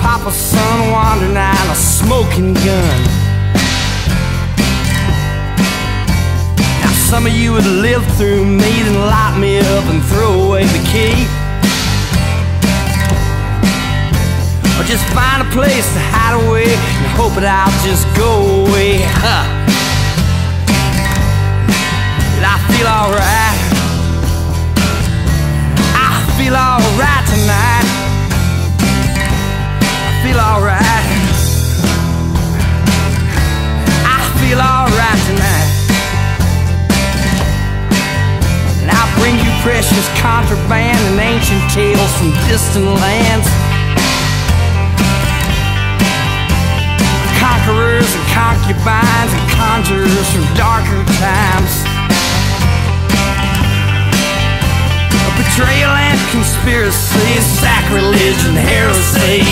papa's son wandering out a smoking gun. Now some of you would live through me, then lock me up and throw away the key, or just find a place to hide away and hope that I'll just go away. But I feel alright. I feel alright tonight. I feel alright. I feel alright tonight. And I'll bring you precious contraband and ancient tales from distant lands, conquerors and concubines and conjurers from darker times, betrayal and conspiracy, sacrilege and heresy.